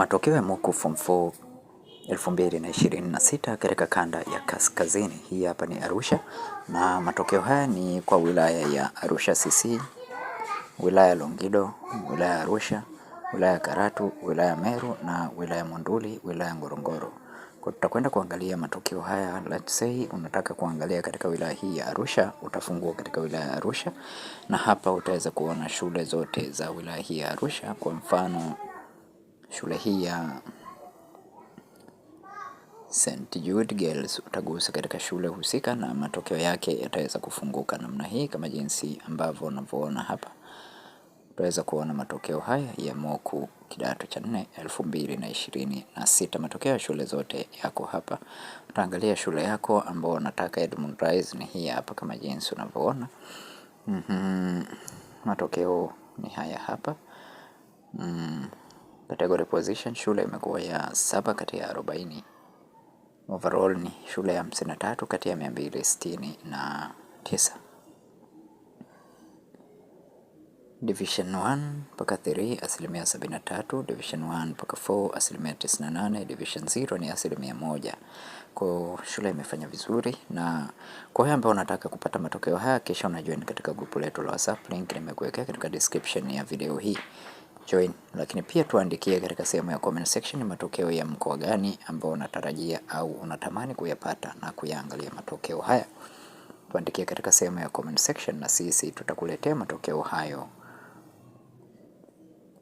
Matokeo ya mock form 4 2026 katika kanda ya kaskazini. Hii hapa ni Arusha na matokeo haya ni kwa wilaya ya Arusha CC, wilaya Longido, wilaya Arusha, wilaya Karatu, wilaya Meru na wilaya Monduli, wilaya Ngorongoro. Kwa tutakwenda kuangalia matokeo haya. Let's say unataka kuangalia katika wilaya hii ya Arusha, utafungua katika wilaya ya Arusha na hapa utaweza kuona shule zote za wilaya hii ya Arusha. Kwa mfano shule hii ya St. Jude Girls, utagusa katika shule husika na matokeo yake yataweza kufunguka namna hii kama jinsi ambavyo unavyoona hapa. Utaweza kuona matokeo haya ya mock kidato cha 4 2026. Matokeo ya shule zote yako hapa. Utaangalia shule yako ambao unataka Edmund Rise ni hii hapa kama jinsi unavyoona. Matokeo ni haya hapa. Category position, shule imekuwa ya 7 kati ya 40. Overall ni shule ya 53 kati ya 269. Division 1 mpaka 3 asilimia 73, Division 1 mpaka 4 asilimia 98, Division 0 ni asilimia 1. Kwa shule imefanya vizuri, na kwa hiyo ambao unataka kupata matokeo haya kisha unajoin katika grupu letu la WhatsApp, link nimekuwekea katika description ya video hii. Join, lakini pia tuandikie katika sehemu ya comment section matokeo ya mkoa gani ambao unatarajia au unatamani kuyapata na kuyaangalia matokeo haya. Tuandikie katika sehemu ya comment section na sisi tutakuletea matokeo hayo.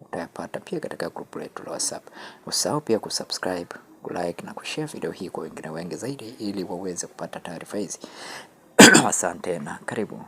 Utayapata pia katika group letu la WhatsApp. Usahau pia kusubscribe, kulike na kushare video hii kwa wengine wengi zaidi ili waweze kupata taarifa hizi. Asante na karibu.